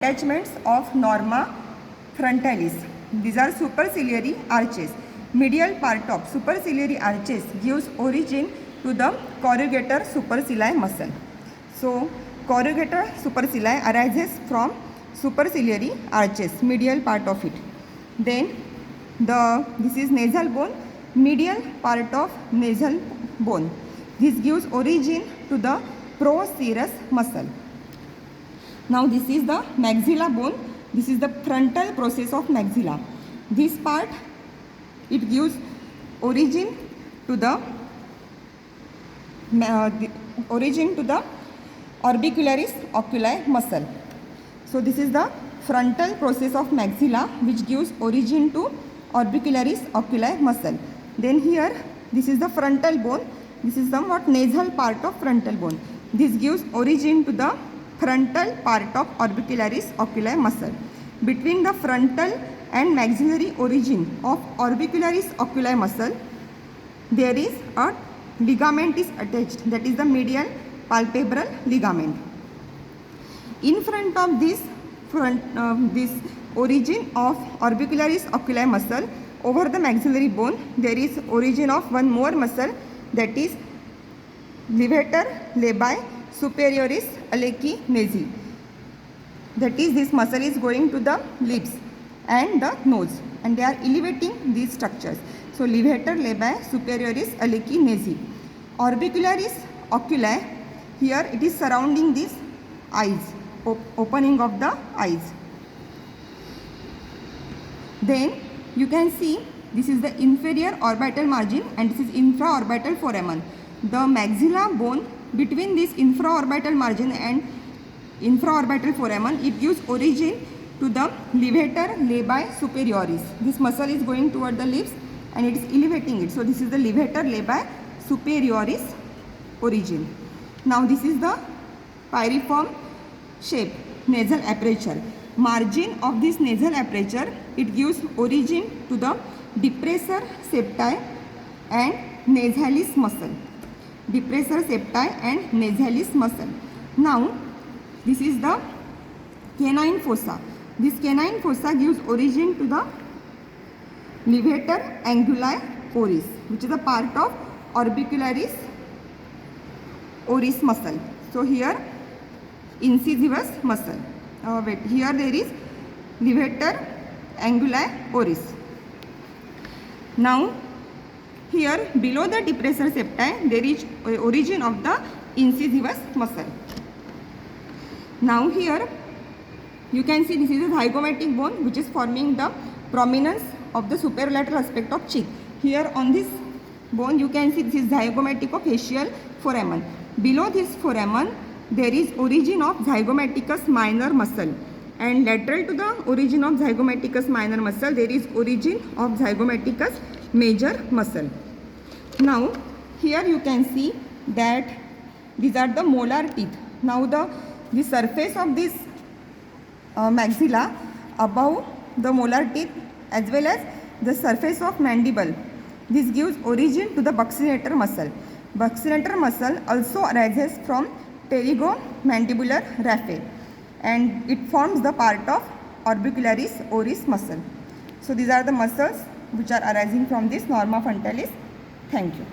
Attachments of norma frontalis. These are superciliary arches. Medial part of superciliary arches gives origin to the corrugator supercilii muscle. So, corrugator supercilii arises from superciliary arches, medial part of it. Then, this is nasal bone, medial part of nasal bone. This gives origin to the procerus muscle. Now this is the maxilla bone. This is the frontal process of maxilla. This part, it gives origin to the orbicularis oculi muscle. So this is the frontal process of maxilla which gives origin to orbicularis oculi muscle. Then here, this is the frontal bone. This is somewhat nasal part of frontal bone. This gives origin to the frontal part of orbicularis oculi muscle. Between the frontal and maxillary origin of orbicularis oculi muscle, there is a ligament is attached, that is the medial palpebral ligament. In front of this origin of orbicularis oculi muscle, over the maxillary bone, there is origin of one more muscle, that is levator labii superioris alechi-nasi. That is, this muscle is going to the lips and the nose, and they are elevating these structures. So levator labii superioris alechi-nasi. Orbicularis oculi, here it is surrounding these eyes, opening of the eyes. Then you can see this is the inferior orbital margin and this is infraorbital foramen. The maxilla bone between this infraorbital margin and infraorbital foramen, it gives origin to the levator labii superioris. This muscle is going toward the lips and it is elevating it. So this is the levator labii superioris origin. Now this is the pyriform shape nasal aperture. Margin of this nasal aperture, it gives origin to the depressor septi and nasalis muscle. Depressor septi and nasalis muscle. Now, this is the canine fossa. This canine fossa gives origin to the levator anguli oris, which is a part of orbicularis oris muscle. So here, incisivus muscle. Here there is levator anguli oris. Now, here below the depressor septi, there is origin of the incisivus muscle. Now here you can see this is a zygomatic bone which is forming the prominence of the superolateral aspect of cheek. Here on this bone you can see this is zygomatic of facial foramen. Below this foramen there is origin of zygomaticus minor muscle, and lateral to the origin of zygomaticus minor muscle there is origin of zygomaticus major muscle. Now here you can see that these are the molar teeth. Now the surface of this maxilla above the molar teeth as well as the surface of mandible, this gives origin to the buccinator muscle. Buccinator muscle also arises from pterygomandibular raphe and it forms the part of orbicularis oris muscle. So these are the muscles which are arising from this norma frontalis. Thank you.